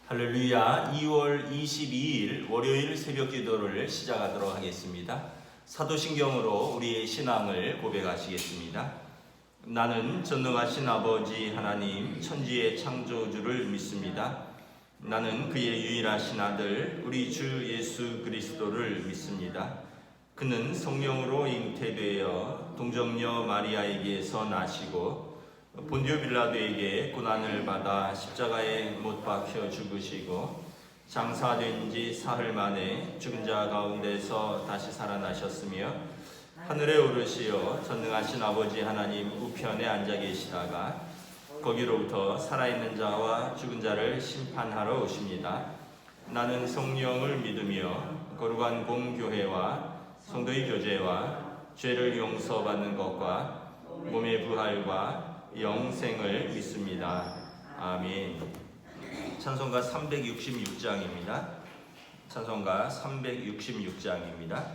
할렐루야. 2월 22일 월요일 새벽 기도를 시작하도록 하겠습니다. 사도신경으로 우리의 신앙을 고백하시겠습니다. 나는 전능하신 아버지 하나님 천지의 창조주를 믿습니다. 나는 그의 유일하신 아들 우리 주 예수 그리스도를 믿습니다. 그는 성령으로 잉태되어 동정녀 마리아에게서 나시고 본디오 빌라도에게 고난을 받아 십자가에 못 박혀 죽으시고 장사된 지 사흘 만에 죽은 자 가운데서 다시 살아나셨으며 하늘에 오르시어 전능하신 아버지 하나님 우편에 앉아 계시다가 거기로부터 살아있는 자와 죽은 자를 심판하러 오십니다. 나는 성령을 믿으며 거룩한 공교회와 성도의 교제와 죄를 용서받는 것과 몸의 부활과 영생을 믿습니다. 아멘. 찬송가 366장입니다. 찬송가 366장입니다.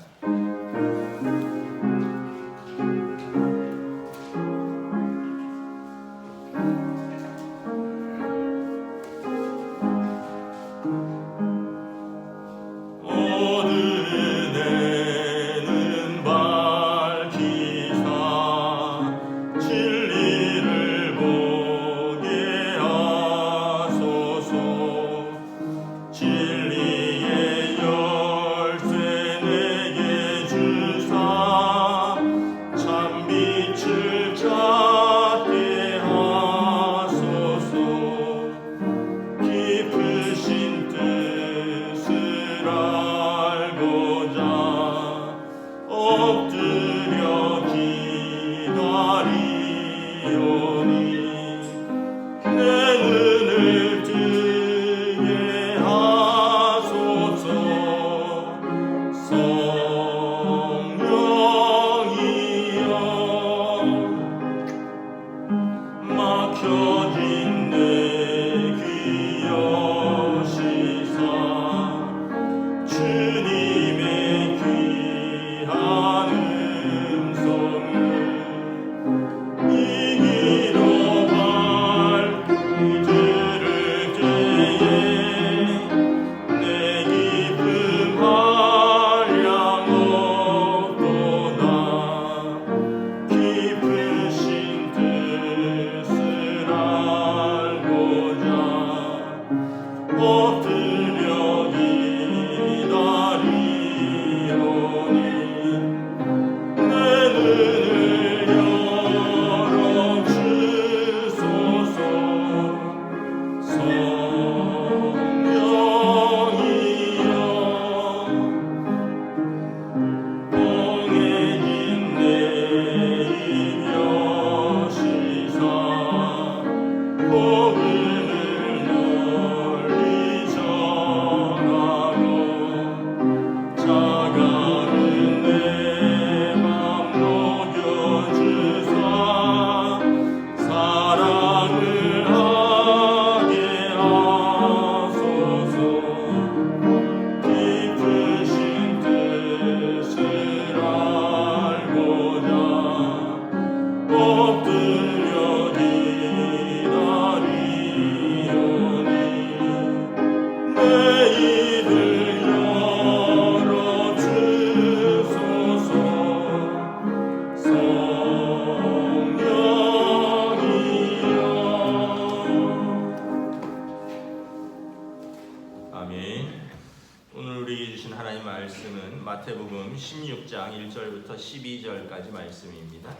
마태복음 16장 1절부터 12절까지 말씀입니다.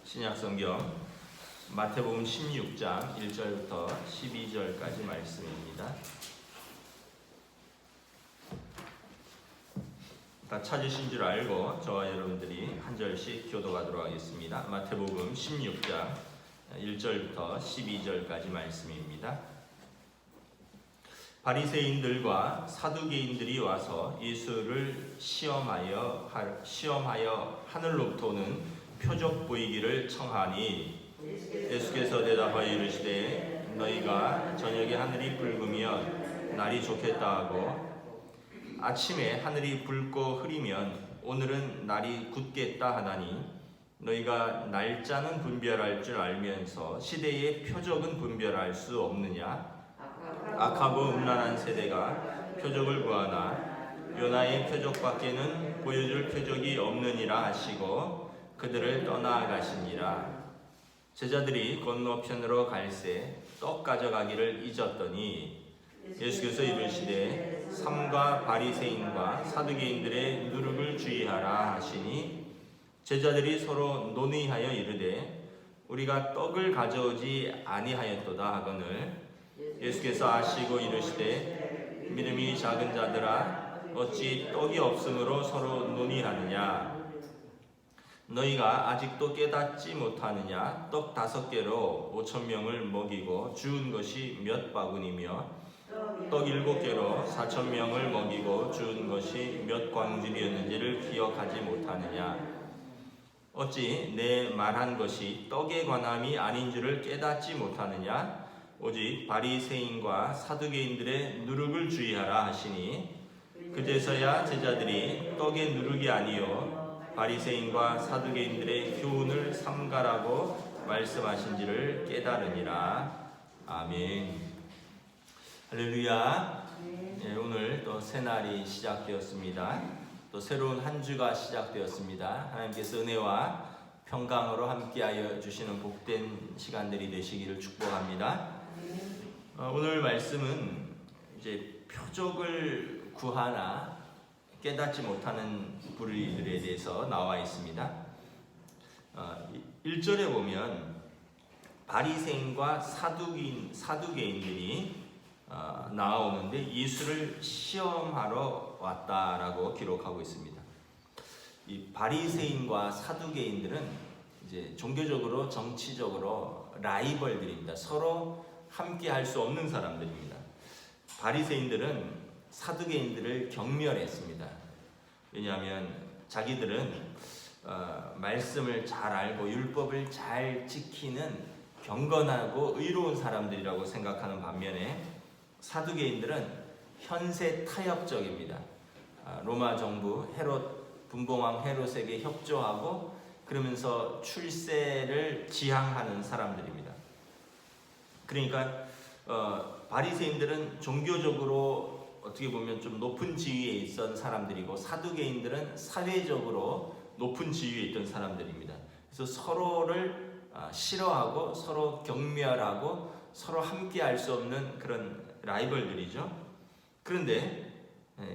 신약성경 마태복음 16장 1절부터 12절까지 말씀입니다. 다 찾으신 줄 알고 저와 여러분들이 한 절씩 교도하도록 하겠습니다. 마태복음 16장 1절부터 12절까지 말씀입니다. 바리새인들과 사두개인들이 와서 예수를 시험하여 하늘로부터 오는 표적 보이기를 청하니 예수께서 대답하여 이르시되 너희가 저녁에 하늘이 붉으면 날이 좋겠다 하고 아침에 하늘이 붉고 흐리면 오늘은 날이 굳겠다 하나니 너희가 날짜는 분별할 줄 알면서 시대의 표적은 분별할 수 없느냐? 아카브 음란한 세대가 표적을 구하나 요나의 표적밖에는 보여줄 표적이 없느니라 하시고 그들을 떠나가시니라. 제자들이 건너편으로 갈새 떡 가져가기를 잊었더니 예수께서 이르시되 삼가 바리새인과 사두개인들의 누룩을 주의하라 하시니 제자들이 서로 논의하여 이르되 우리가 떡을 가져오지 아니하였도다 하거늘 예수께서 아시고 이르시되 믿음이 작은 자들아 어찌 떡이 없으므로 서로 논의하느냐 너희가 아직도 깨닫지 못하느냐 떡 5개로 5,000명을 먹이고 주운 것이 몇 바구니며 떡 7개로 4,000명을 먹이고 주운 것이 몇 광질이었는지를 기억하지 못하느냐 어찌 내 말한 것이 떡에 관함이 아닌 줄을 깨닫지 못하느냐 오직 바리새인과 사두개인들의 누룩을 주의하라 하시니 그제서야 제자들이 떡의 누룩이 아니요 바리새인과 사두개인들의 교훈을 삼가라고 말씀하신지를 깨달으니라. 아멘. 할렐루야. 네, 오늘 또 새날이 시작되었습니다. 또 새로운 한 주가 시작되었습니다. 하나님께서 은혜와 평강으로 함께하여 주시는 복된 시간들이 되시기를 축복합니다. 오늘 말씀은 이제 표적을 구하나 깨닫지 못하는 불의들에 대해서 나와 있습니다. 1절에 보면 바리새인과 사두개인들이 나오는데 예수를 시험하러 왔다라고 기록하고 있습니다. 이 바리새인과 사두개인들은 이제 종교적으로 정치적으로 라이벌들입니다. 서로 함께 할 수 없는 사람들입니다. 바리새인들은 사두개인들을 경멸했습니다. 왜냐하면 자기들은 말씀을 잘 알고 율법을 잘 지키는 경건하고 의로운 사람들이라고 생각하는 반면에 사두개인들은 현세 타협적입니다. 로마 정부 헤롯 분봉왕 헤롯에게 협조하고 그러면서 출세를 지향하는 사람들입니다. 그러니까 바리새인들은 종교적으로 어떻게 보면 좀 높은 지위에 있던 사람들이고 사두개인들은 사회적으로 높은 지위에 있던 사람들입니다. 그래서 서로를 싫어하고 서로 경멸하고 서로 함께 할 수 없는 그런 라이벌들이죠. 그런데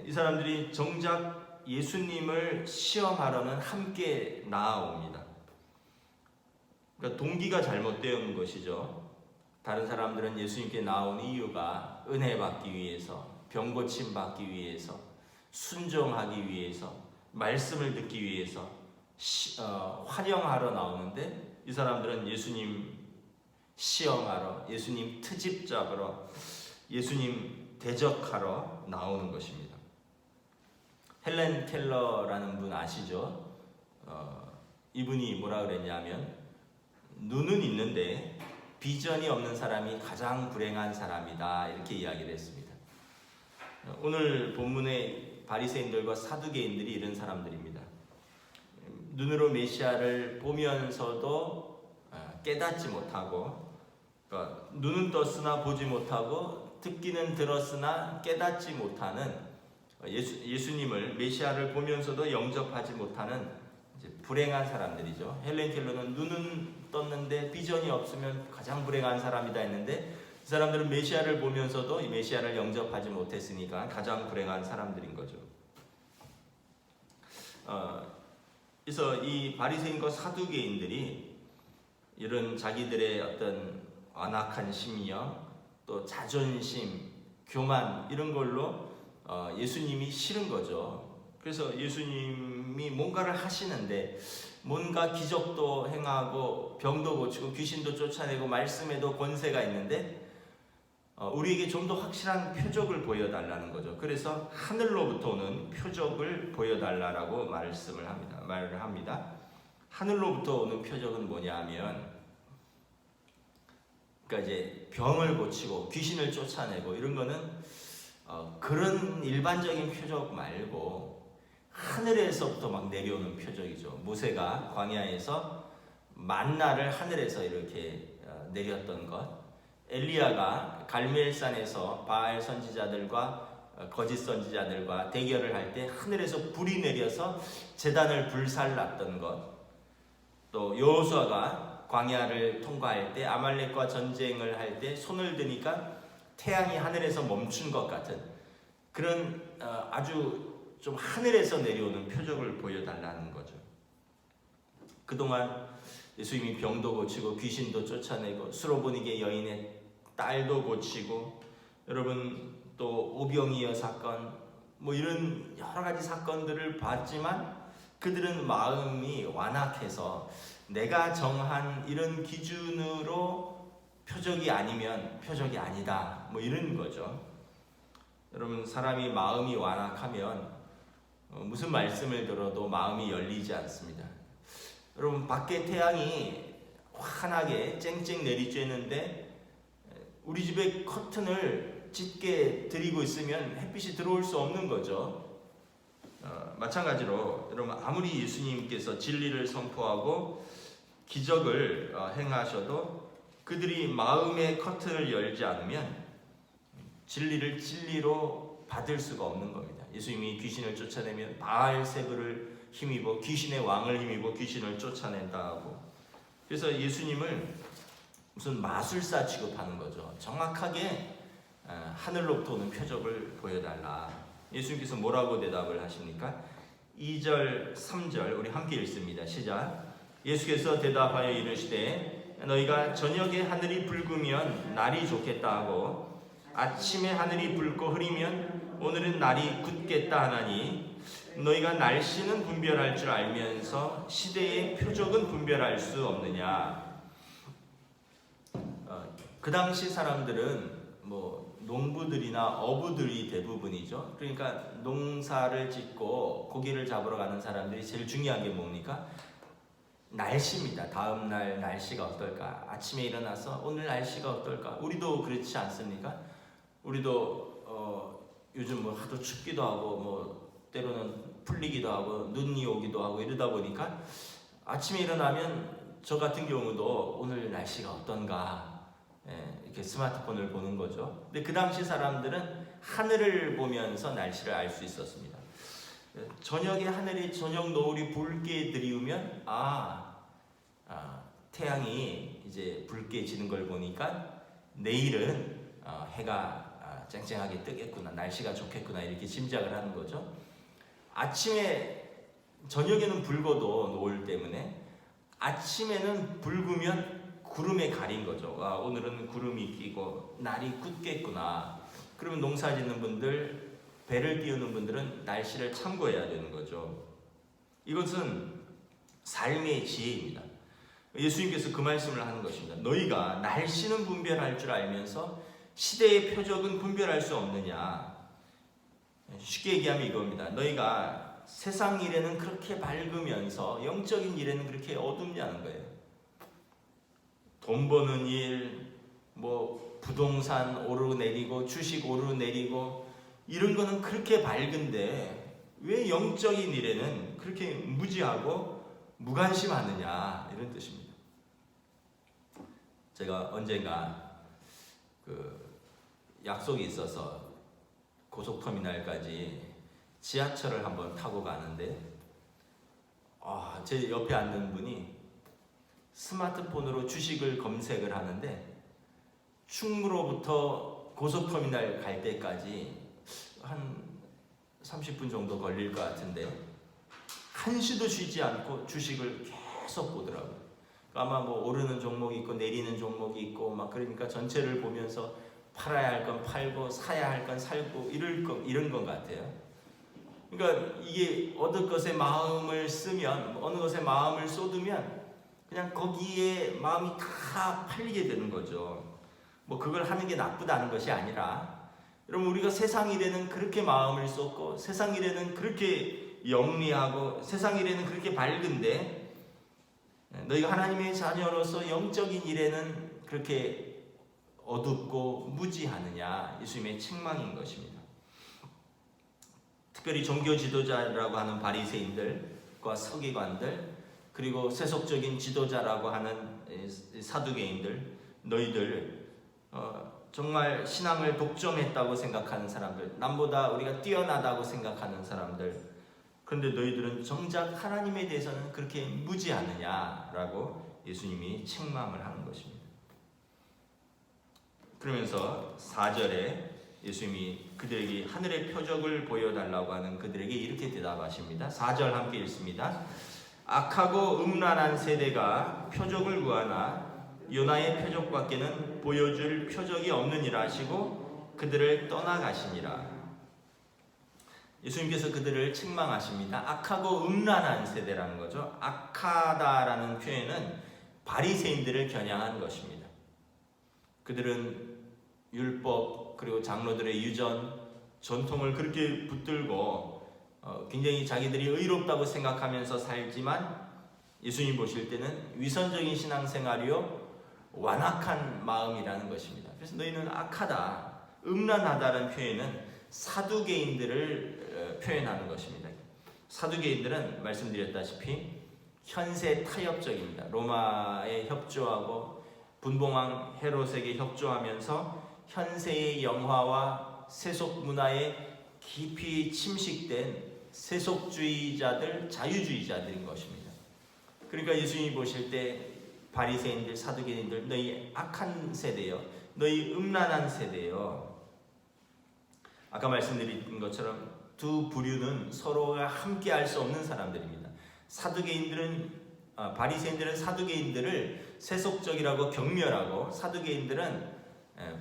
이 사람들이 정작 예수님을 시험하러는 함께 나아옵니다. 그러니까 동기가 잘못되어 것이죠. 다른 사람들은 예수님께 나온 이유가 은혜 받기 위해서, 병 고침 받기 위해서, 순종하기 위해서, 말씀을 듣기 위해서 활용하러 나오는데 이 사람들은 예수님 시험하러, 예수님 트집 잡으러, 예수님 대적하러 나오는 것입니다. 헬렌 켈러라는 분 아시죠? 이분이 뭐라 그랬냐면 눈은 있는데 비전이 없는 사람이 가장 불행한 사람이다 이렇게 이야기를 했습니다. 오늘 본문의 바리새인들과 사두개인들이 이런 사람들입니다. 눈으로 메시아를 보면서도 깨닫지 못하고, 그러니까 눈은 떴으나 보지 못하고 듣기는 들었으나 깨닫지 못하는 예수님을 메시아를 보면서도 영접하지 못하는 이제 불행한 사람들이죠. 헬렌 켈러는 눈은 떴는데 비전이 없으면 가장 불행한 사람이다 했는데 이 사람들은 메시아를 보면서도 이 메시아를 영접하지 못했으니까 가장 불행한 사람들인 거죠. 그래서 이 바리새인과 사두개인들이 이런 자기들의 어떤 완악한 심령, 또 자존심, 교만 이런 걸로 예수님이 싫은 거죠. 그래서 예수님이 뭔가를 하시는데 뭔가 기적도 행하고 병도 고치고 귀신도 쫓아내고 말씀에도 권세가 있는데 우리에게 좀 더 확실한 표적을 보여달라는 거죠. 그래서 하늘로부터 오는 표적을 보여달라고 말을 합니다. 하늘로부터 오는 표적은 뭐냐 하면, 그러니까 이제 병을 고치고 귀신을 쫓아내고 이런 거는 그런 일반적인 표적 말고 하늘에서부터 막 내려오는 표적이죠. 모세가 광야에서 만나를 하늘에서 이렇게 내렸던 것, 엘리야가 갈멜산에서 바알 선지자들과 거짓 선지자들과 대결을 할 때 하늘에서 불이 내려서 제단을 불살랐던 것, 또 여호수아가 광야를 통과할 때 아말렉과 전쟁을 할 때 손을 드니까 태양이 하늘에서 멈춘 것 같은 그런 아주 좀 하늘에서 내려오는 표적을 보여달라는 거죠. 그동안 예수님이 병도 고치고 귀신도 쫓아내고 수로보니게 여인의 딸도 고치고, 여러분 또 오병이어 사건 뭐 이런 여러 가지 사건들을 봤지만 그들은 마음이 완악해서 내가 정한 이런 기준으로 표적이 아니면 표적이 아니다 뭐 이런 거죠. 여러분 사람이 마음이 완악하면 무슨 말씀을 들어도 마음이 열리지 않습니다. 여러분 밖에 태양이 환하게 쨍쨍 내리쬐는데 우리 집에 커튼을 짙게 들이고 있으면 햇빛이 들어올 수 없는 거죠. 마찬가지로 여러분 아무리 예수님께서 진리를 선포하고 기적을 행하셔도 그들이 마음의 커튼을 열지 않으면 진리를 진리로 받을 수가 없는 겁니다. 예수님이 귀신을 쫓아내면 바알세불을 힘입어 귀신의 왕을 힘입어 귀신을 쫓아낸다 하고, 그래서 예수님을 무슨 마술사 취급하는 거죠. 정확하게 하늘로부터 오는 표적을 보여달라. 예수님께서 뭐라고 대답을 하십니까? 2절 3절 우리 함께 읽습니다. 시작. 예수께서 대답하여 이르시되 너희가 저녁에 하늘이 붉으면 날이 좋겠다 하고 아침에 하늘이 붉고 흐리면 오늘은 날이 굳겠다 하나니 너희가 날씨는 분별할 줄 알면서 시대의 표적은 분별할 수 없느냐. 그 당시 사람들은 뭐 농부들이나 어부들이 대부분이죠. 그러니까 농사를 짓고 고기를 잡으러 가는 사람들이 제일 중요한 게 뭡니까? 날씨입니다. 다음 날 날씨가 어떨까? 아침에 일어나서 오늘 날씨가 어떨까? 우리도 그렇지 않습니까? 우리도 요즘 뭐 하도 춥기도 하고 뭐 때로는 풀리기도 하고 눈이 오기도 하고 이러다 보니까 아침에 일어나면 저 같은 경우도 오늘 날씨가 어떤가 이렇게 스마트폰을 보는 거죠. 근데 그 당시 사람들은 하늘을 보면서 날씨를 알 수 있었습니다. 저녁에 하늘이 저녁 노을이 붉게 들이우면 태양이 이제 붉게 지는 걸 보니까 내일은 해가 쨍쨍하게 뜨겠구나, 날씨가 좋겠구나 이렇게 짐작을 하는 거죠. 아침에 저녁에는 붉어도 노을 때문에 아침에는 붉으면 구름에 가린 거죠. 오늘은 구름이 끼고 날이 굳겠구나. 그러면 농사 짓는 분들, 배를 띄우는 분들은 날씨를 참고해야 되는 거죠. 이것은 삶의 지혜입니다. 예수님께서 그 말씀을 하는 것입니다. 너희가 날씨는 분별할 줄 알면서 시대의 표적은 분별할 수 없느냐. 쉽게 얘기하면 이겁니다. 너희가 세상 일에는 그렇게 밝으면서 영적인 일에는 그렇게 어둡냐는 거예요. 돈 버는 일, 뭐 부동산 오르내리고 주식 오르내리고 이런 거는 그렇게 밝은데 왜 영적인 일에는 그렇게 무지하고 무관심하느냐 이런 뜻입니다. 제가 언젠가 약속이 있어서 고속터미널까지 지하철을 한번 타고 가는데 제 옆에 앉는 분이 스마트폰으로 주식을 검색을 하는데 충무로부터 고속터미널 갈 때까지 한 30분 정도 걸릴 것 같은데 한시도 쉬지 않고 주식을 계속 보더라고요. 아마 뭐 오르는 종목이 있고 내리는 종목이 있고 막 그러니까 전체를 보면서 팔아야 할 건 팔고 사야 할 건 살고 이런 것 같아요. 그러니까 이게 어느 것에 마음을 쓰면 어느 것에 마음을 쏟으면 그냥 거기에 마음이 다 팔리게 되는 거죠. 뭐 그걸 하는 게 나쁘다는 것이 아니라 여러분 우리가 세상 일에는 그렇게 마음을 쏟고 세상 일에는 그렇게 영리하고 세상 일에는 그렇게 밝은데 너희가 하나님의 자녀로서 영적인 일에는 그렇게 어둡고 무지하느냐 예수님의 책망인 것입니다. 특별히 종교 지도자라고 하는 바리새인들과 서기관들 그리고 세속적인 지도자라고 하는 사두개인들 너희들 정말 신앙을 독점했다고 생각하는 사람들, 남보다 우리가 뛰어나다고 생각하는 사람들, 그런데 너희들은 정작 하나님에 대해서는 그렇게 무지하느냐라고 예수님이 책망을 하는 것입니다. 그러면서 4절에 예수님이 그들에게 하늘의 표적을 보여달라고 하는 그들에게 이렇게 대답하십니다. 4절 함께 읽습니다. 악하고 음란한 세대가 표적을 구하나 요나의 표적밖에는 보여줄 표적이 없느니라 하시고 그들을 떠나가시니라. 예수님께서 그들을 책망하십니다. 악하고 음란한 세대라는 거죠. 악하다라는 표현은 바리새인들을 겨냥한 것입니다. 그들은 율법 그리고 장로들의 유전, 전통을 그렇게 붙들고 굉장히 자기들이 의롭다고 생각하면서 살지만 예수님 보실 때는 위선적인 신앙생활이요 완악한 마음이라는 것입니다. 그래서 너희는 악하다, 음란하다라는 표현은 사두개인들을 표현하는 것입니다. 사두개인들은 말씀드렸다시피 현세 타협적입니다. 로마에 협조하고 분봉왕 헤롯에게 협조하면서 현세의 영화와 세속 문화에 깊이 침식된 세속주의자들, 자유주의자들인 것입니다. 그러니까 예수님이 보실 때 바리새인들, 사두개인들, 너희 악한 세대요, 너희 음란한 세대요. 아까 말씀드린 것처럼 두 부류는 서로가 함께할 수 없는 사람들입니다. 바리새인들은 사두개인들을 세속적이라고 경멸하고, 사두개인들은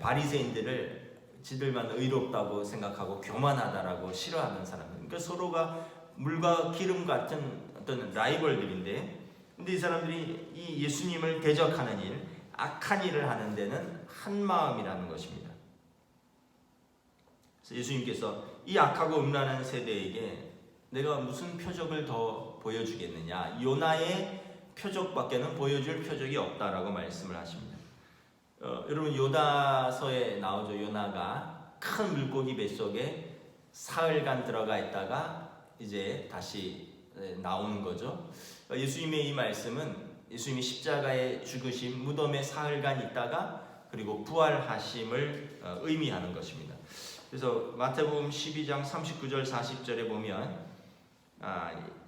바리새인들을 지들만 의롭다고 생각하고 교만하다라고 싫어하는 사람들. 그러니까 서로가 물과 기름 같은 어떤 라이벌들인데, 근데 이 사람들이 이 예수님을 대적하는 일, 악한 일을 하는 데는 한 마음이라는 것입니다. 그래서 예수님께서 이 악하고 음란한 세대에게 내가 무슨 표적을 더 보여주겠느냐, 요나의 표적밖에는 보여줄 표적이 없다라고 말씀을 하십니다. 여러분 요나서에 나오죠. 요나가 큰 물고기 뱃속에 사흘간 들어가 있다가 이제 다시 나오는 거죠. 예수님의 이 말씀은 예수님이 십자가에 죽으심, 무덤에 사흘간 있다가 그리고 부활하심을 의미하는 것입니다. 그래서 마태복음 12장 39절 40절에 보면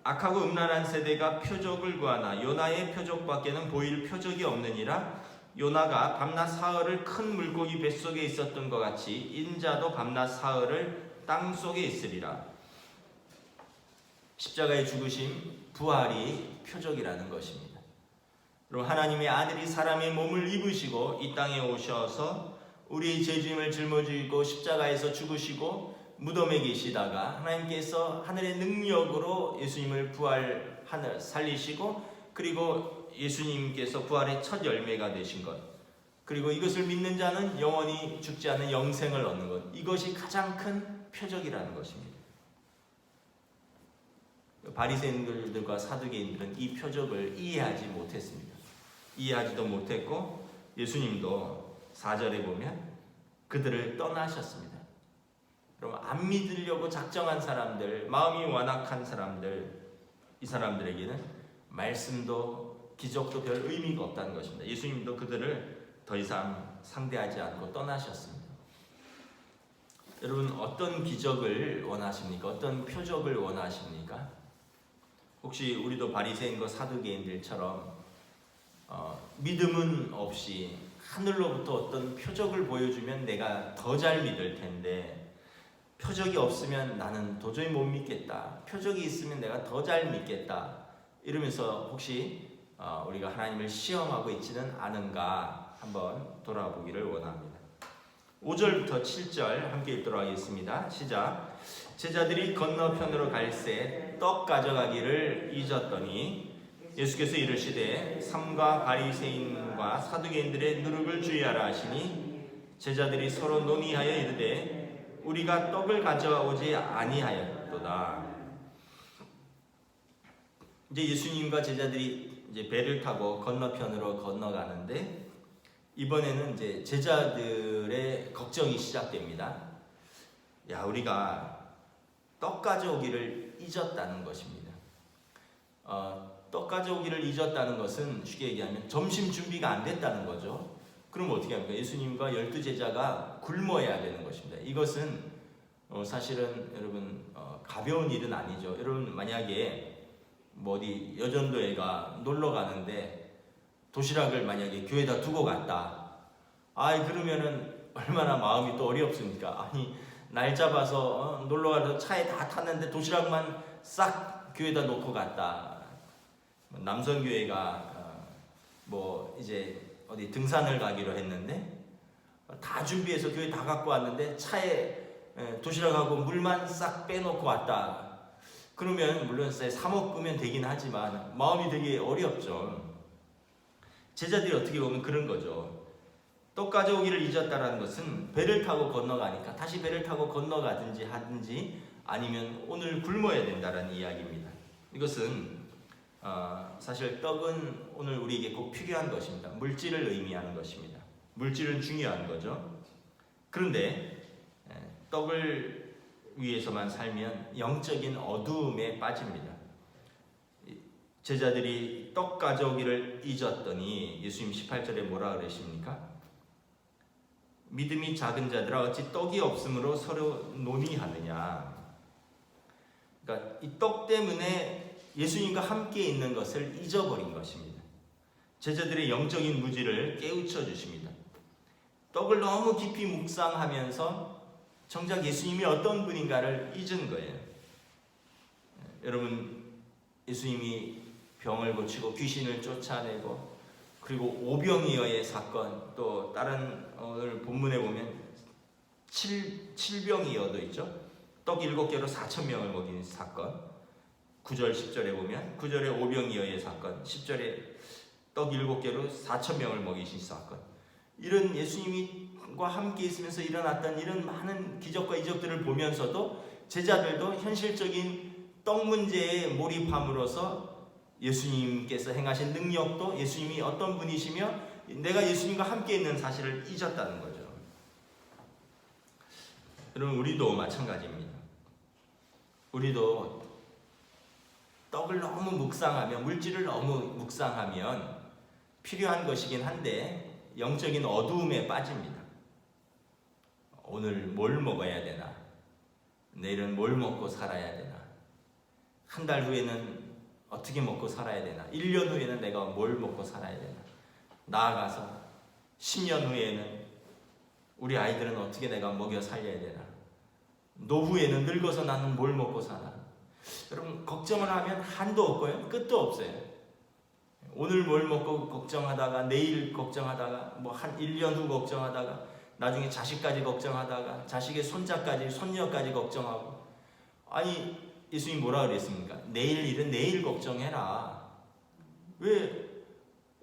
악하고 음란한 세대가 표적을 구하나 요나의 표적밖에는 보일 표적이 없느니라. 요나가 밤낮 사흘을 큰 물고기 뱃속에 있었던 것 같이 인자도 밤낮 사흘을 땅속에 있으리라. 십자가의 죽으심, 부활이 표적이라는 것입니다. 그럼 하나님의 아들이 사람의 몸을 입으시고 이 땅에 오셔서 우리의 죄짐을 짊어지고 십자가에서 죽으시고 무덤에 계시다가 하나님께서 하늘의 능력으로 예수님을 살리시고, 그리고 예수님께서 부활의 첫 열매가 되신 것, 그리고 이것을 믿는 자는 영원히 죽지 않은 영생을 얻는 것, 이것이 가장 큰 표적이라는 것입니다. 바리새인들과 사두개인들은 이 표적을 이해하지 못했습니다. 이해하지도 못했고 예수님도 4절에 보면 그들을 떠나셨습니다. 그럼 안 믿으려고 작정한 사람들, 마음이 완악한 사람들, 이 사람들에게는 말씀도 기적도 별 의미가 없다는 것입니다. 예수님도 그들을 더 이상 상대하지 않고 떠나셨습니다. 여러분 어떤 기적을 원하십니까? 어떤 표적을 원하십니까? 혹시 우리도 바리새인과 사두개인들처럼 믿음은 없이 하늘로부터 어떤 표적을 보여주면 내가 더 잘 믿을 텐데, 표적이 없으면 나는 도저히 못 믿겠다, 표적이 있으면 내가 더 잘 믿겠다, 이러면서 혹시 우리가 하나님을 시험하고 있지는 않은가 한번 돌아보기를 원합니다. 5절부터 7절 함께 읽도록 하겠습니다. 시작. 제자들이 건너편으로 갈새 떡 가져가기를 잊었더니 예수께서 이르시되 삼가 바리새인과 사두개인들의 누룩을 주의하라 하시니 제자들이 서로 논의하여 이르되 우리가 떡을 가져오지 아니하였도다. 이제 예수님과 제자들이 이제 배를 타고 건너편으로 건너가는데, 이번에는 이제 제자들의 걱정이 시작됩니다. 우리가 떡 가져오기를 잊었다는 것입니다. 떡 가져오기를 잊었다는 것은 쉽게 얘기하면 점심 준비가 안 됐다는 거죠. 그럼 어떻게 합니까? 예수님과 12제자가 굶어야 되는 것입니다. 이것은 사실은 여러분 가벼운 일은 아니죠. 여러분 만약에 뭐 어디 여전도에가 놀러 가는데 도시락을 만약에 교회에다 두고 갔다. 그러면은 얼마나 마음이 또 어렵습니까? 아니 날 잡아서 놀러 가서 차에 다 탔는데 도시락만 싹 교회에다 놓고 갔다. 남성교회가 뭐 이제 어디 등산을 가기로 했는데 다 준비해서 교회 다 갖고 왔는데 차에 도시락하고 물만 싹 빼놓고 왔다. 그러면 물론 사 먹으면 되긴 하지만 마음이 되게 어렵죠. 제자들이 어떻게 보면 그런 거죠. 떡 가져오기를 잊었다라는 것은 배를 타고 건너가니까 다시 배를 타고 건너가든지 하든지 아니면 오늘 굶어야 된다라는 이야기입니다. 이것은 사실 떡은 오늘 우리에게 꼭 필요한 것입니다. 물질을 의미하는 것입니다. 물질은 중요한 거죠. 그런데 떡을 위해서만 살면 영적인 어두움에 빠집니다. 제자들이 떡 가져오기를 잊었더니 예수님 18절에 뭐라 그러십니까? 믿음이 작은 자들아 어찌 떡이 없으므로 서로 논의하느냐. 그러니까 이 떡 때문에 예수님과 함께 있는 것을 잊어버린 것입니다. 제자들의 영적인 무지를 깨우쳐 주십니다. 떡을 너무 깊이 묵상하면서 정작 예수님이 어떤 분인가를 잊은 거예요. 여러분 예수님이 병을 고치고 귀신을 쫓아내고 그리고 오병이어의 사건 또 다른 오늘 본문에 보면 칠병이어도 있죠. 떡 7개로 4,000명을 먹인 사건 9절 10절에 보면 9절에 오병이어의 사건 10절에 떡 7개로 4,000명을 먹이신 사건 이런 예수님과 함께 있으면서 일어났던 이런 많은 기적과 이적들을 보면서도 제자들도 현실적인 떡 문제에 몰입함으로써 예수님께서 행하신 능력도 예수님이 어떤 분이시며 내가 예수님과 함께 있는 사실을 잊었다는 거죠. 여러분 우리도 마찬가지입니다. 우리도 떡을 너무 묵상하면 물질을 너무 묵상하면 필요한 것이긴 한데 영적인 어두움에 빠집니다. 오늘 뭘 먹어야 되나? 내일은 뭘 먹고 살아야 되나? 한 달 후에는 어떻게 먹고 살아야 되나? 1년 후에는 내가 뭘 먹고 살아야 되나? 나아가서 10년 후에는 우리 아이들은 어떻게 내가 먹여 살려야 되나? 노후에는 늙어서 나는 뭘 먹고 사나? 여러분 걱정을 하면 한도 없고요. 끝도 없어요. 오늘 뭘 먹고 걱정하다가 내일 걱정하다가 뭐 한 1년 후 걱정하다가 나중에 자식까지 걱정하다가 자식의 손자까지 손녀까지 걱정하고 아니 예수님 뭐라 그랬습니까? 내일 일은 내일 걱정해라. 왜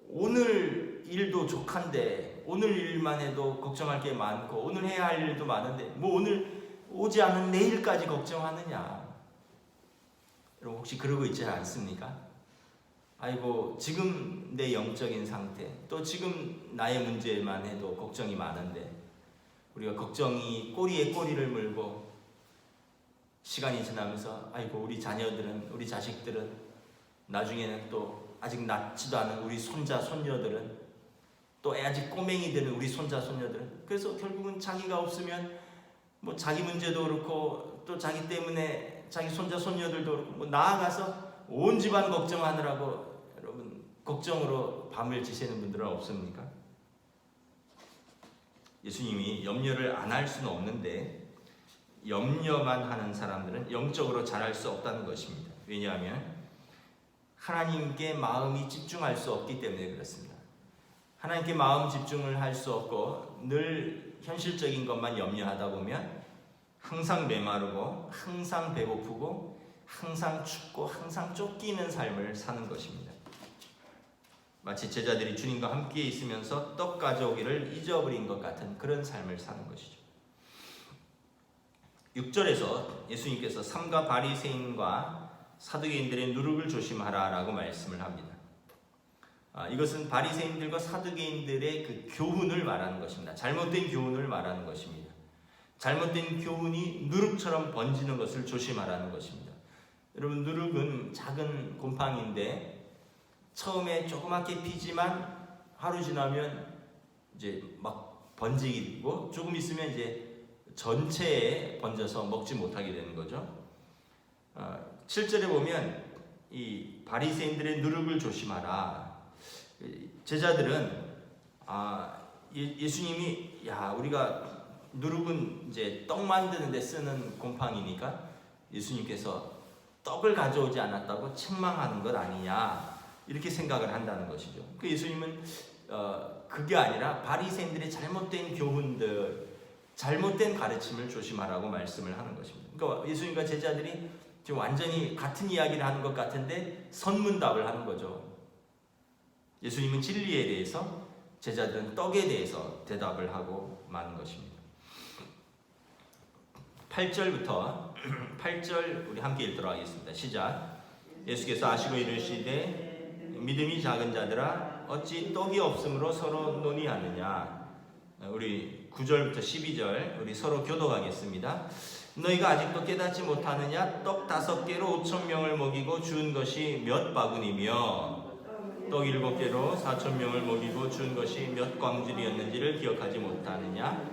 오늘 일도 족한데 오늘 일만 해도 걱정할 게 많고 오늘 해야 할 일도 많은데 뭐 오늘 오지 않은 내일까지 걱정하느냐. 여러분 혹시 그러고 있지 않습니까? 아이고 지금 내 영적인 상태 또 지금 나의 문제만 해도 걱정이 많은데 우리가 걱정이 꼬리에 꼬리를 물고 시간이 지나면서 아이고 우리 자녀들은 우리 자식들은 나중에는 또 아직 낳지도 않은 우리 손자 손녀들은 또 아직 꼬맹이들은 우리 손자 손녀들은 그래서 결국은 자기가 없으면 뭐 자기 문제도 그렇고 또 자기 때문에 자기 손자 손녀들도 그렇고 뭐 나아가서 온 집안 걱정하느라고 여러분 걱정으로 밤을 지새는 분들은 없습니까? 예수님이 염려를 안 할 수는 없는데 염려만 하는 사람들은 영적으로 자랄 수 없다는 것입니다. 왜냐하면 하나님께 마음이 집중할 수 없기 때문에 그렇습니다. 하나님께 마음 집중을 할 수 없고 늘 현실적인 것만 염려하다 보면 항상 메마르고 항상 배고프고 항상 춥고 항상 쫓기는 삶을 사는 것입니다. 마치 제자들이 주님과 함께 있으면서 떡 가져오기를 잊어버린 것 같은 그런 삶을 사는 것이죠. 6절에서 예수님께서 삼가 바리새인과 사두개인들의 누룩을 조심하라라고 말씀을 합니다. 이것은 바리새인들과 사두개인들의 그 교훈을 말하는 것입니다. 잘못된 교훈을 말하는 것입니다. 잘못된 교훈이 누룩처럼 번지는 것을 조심하라는 것입니다. 여러분 누룩은 작은 곰팡이인데 처음에 조그맣게 피지만 하루 지나면 이제 막 번지고 조금 있으면 이제 전체에 번져서 먹지 못하게 되는 거죠. 7절에 보면 이 바리새인들의 누룩을 조심하라. 제자들은 예수님이 우리가 누룩은 이제 떡 만드는 데 쓰는 곰팡이니까 예수님께서 떡을 가져오지 않았다고 책망하는 것 아니냐 이렇게 생각을 한다는 것이죠. 그 예수님은 그게 아니라 바리새인들의 잘못된 교훈들, 잘못된 가르침을 조심하라고 말씀을 하는 것입니다. 그러니까 예수님과 제자들이 지금 완전히 같은 이야기를 하는 것 같은데 선문답을 하는 거죠. 예수님은 진리에 대해서, 제자들은 떡에 대해서 대답을 하고 마는 것입니다. 8절부터 8절 우리 함께 읽도록 하겠습니다. 시작. 예수께서 아시고 이르시되 믿음이 작은 자들아 어찌 떡이 없으므로 서로 논의하느냐. 우리 9절부터 12절 우리 서로 교독하겠습니다. 너희가 아직도 깨닫지 못하느냐. 떡 5개로 5,000명을 먹이고 준 것이 몇 바구니며 떡 7개로 4,000명을 먹이고 준 것이 몇 광줄이었는지를 기억하지 못하느냐.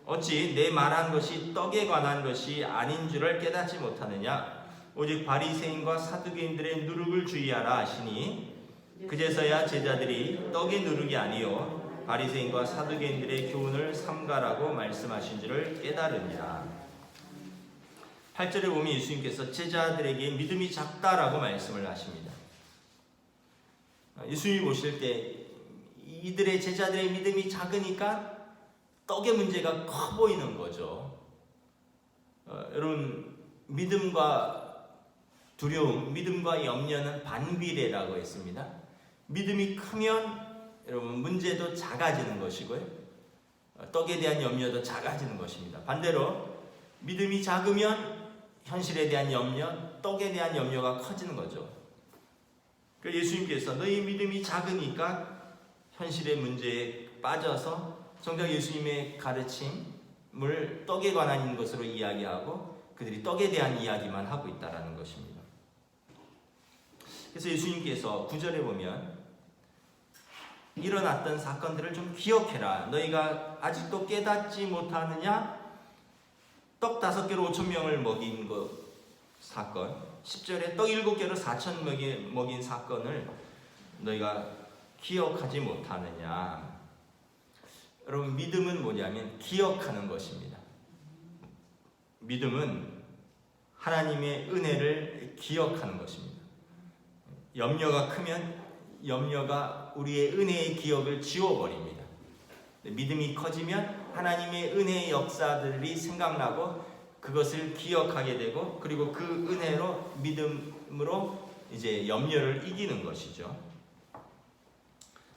어찌 내 말한 것이 떡에 관한 것이 아닌 줄을 깨닫지 못하느냐. 오직 바리새인과 사두개인들의 누룩을 주의하라 하시니 그제서야 제자들이 떡의 누룩이 아니요 바리새인과 사두개인들의 교훈을 삼가라고 말씀하신 줄을 깨달으니라. 8절에 보면 예수님께서 제자들에게 믿음이 작다라고 말씀을 하십니다. 예수님이 보실 때 이들의 제자들의 믿음이 작으니까 떡의 문제가 커 보이는 거죠. 여러분, 믿음과 두려움, 믿음과 염려는 반비례라고 했습니다. 믿음이 크면 여러분 문제도 작아지는 것이고요. 떡에 대한 염려도 작아지는 것입니다. 반대로 믿음이 작으면 현실에 대한 염려, 떡에 대한 염려가 커지는 거죠. 그래서 예수님께서 너희 믿음이 작으니까 현실의 문제에 빠져서 정작 예수님의 가르침을 떡에 관한 것으로 이야기하고 그들이 떡에 대한 이야기만 하고 있다는 것입니다. 그래서 예수님께서 9절에 보면 일어났던 사건들을 좀 기억해라. 너희가 아직도 깨닫지 못하느냐? 떡 5개로 5,000명을 먹인 것 사건, 10절에 떡 7개로 4,000명이 먹인 사건을 너희가 기억하지 못하느냐? 여러분, 믿음은 뭐냐면 기억하는 것입니다. 믿음은 하나님의 은혜를 기억하는 것입니다. 염려가 크면 염려가 우리의 은혜의 기억을 지워버립니다. 믿음이 커지면 하나님의 은혜의 역사들이 생각나고 그것을 기억하게 되고 그리고 그 은혜로 믿음으로 이제 염려를 이기는 것이죠.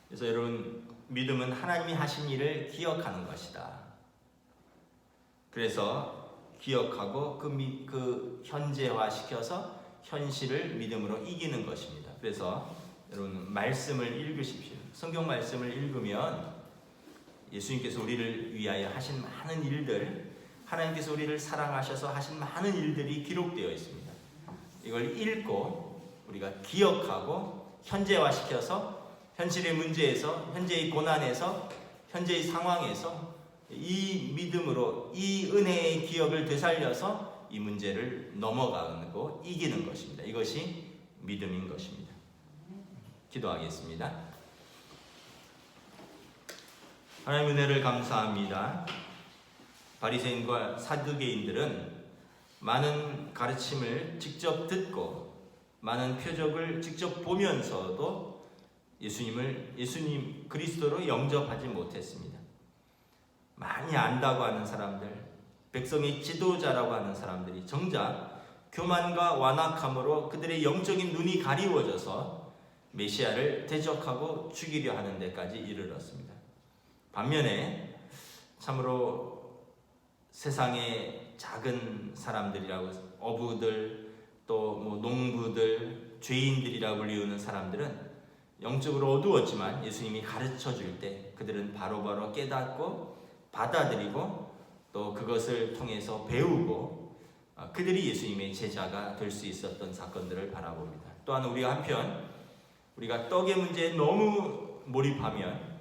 그래서 여러분, 믿음은 하나님이 하신 일을 기억하는 것이다. 그래서 기억하고 그 현재화시켜서 현실을 믿음으로 이기는 것입니다. 그래서 여러분 말씀을 읽으십시오. 성경 말씀을 읽으면 예수님께서 우리를 위하여 하신 많은 일들, 하나님께서 우리를 사랑하셔서 하신 많은 일들이 기록되어 있습니다. 이걸 읽고 우리가 기억하고 현재화시켜서 현실의 문제에서, 현재의 고난에서, 현재의 상황에서 이 믿음으로 이 은혜의 기억을 되살려서 이 문제를 넘어가고 이기는 것입니다. 이것이 믿음인 것입니다. 기도하겠습니다. 하나님 은혜를 감사합니다. 바리새인과 사두개인들은 많은 가르침을 직접 듣고 많은 표적을 직접 보면서도 예수님 그리스도로 영접하지 못했습니다. 많이 안다고 하는 사람들, 백성의 지도자라고 하는 사람들이 정작 교만과 완악함으로 그들의 영적인 눈이 가리워져서 메시아를 대적하고 죽이려 하는 데까지 이르렀습니다. 반면에 참으로 세상의 작은 사람들이라고, 어부들, 또 농부들, 죄인들이라고 불리우는 사람들은 영적으로 어두웠지만 예수님이 가르쳐 줄 때 그들은 바로바로 깨닫고 받아들이고 또 그것을 통해서 배우고 그들이 예수님의 제자가 될 수 있었던 사건들을 바라봅니다. 또한 우리가 한편 우리가 떡의 문제에 너무 몰입하면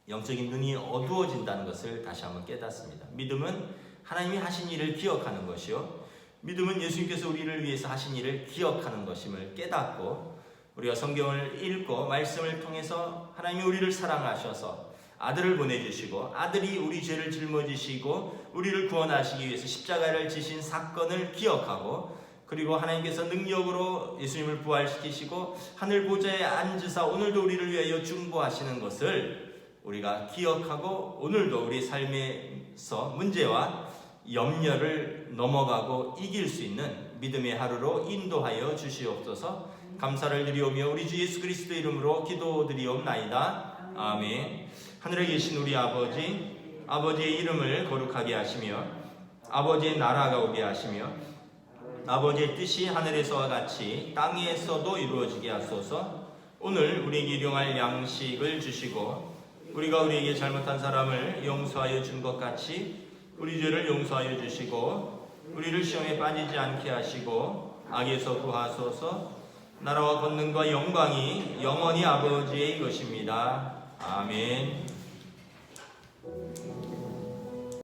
영적인 눈이 어두워진다는 것을 다시 한번 깨닫습니다. 믿음은 하나님이 하신 일을 기억하는 것이요, 믿음은 예수님께서 우리를 위해서 하신 일을 기억하는 것임을 깨닫고, 우리가 성경을 읽고 말씀을 통해서 하나님이 우리를 사랑하셔서 아들을 보내주시고 아들이 우리 죄를 짊어지시고 우리를 구원하시기 위해서 십자가를 지신 사건을 기억하고, 그리고 하나님께서 능력으로 예수님을 부활시키시고 하늘 보좌에 앉으사 오늘도 우리를 위하여 중보하시는 것을 우리가 기억하고, 오늘도 우리 삶에서 문제와 염려를 넘어가고 이길 수 있는 믿음의 하루로 인도하여 주시옵소서. 감사를 드리오며 우리 주 예수 그리스도의 이름으로 기도드리옵나이다. 아멘. 하늘에 계신 우리 아버지, 아버지의 이름을 거룩하게 하시며 아버지의 나라가 오게 하시며 아버지의 뜻이 하늘에서와 같이 땅에서도 이루어지게 하소서. 오늘 우리에게 일용할 양식을 주시고 우리가 우리에게 잘못한 사람을 용서하여 준 것 같이 우리 죄를 용서하여 주시고 우리를 시험에 빠지지 않게 하시고 악에서 구하소서. 나라와 권능과 영광이 영원히 아버지의 것입니다. 아멘.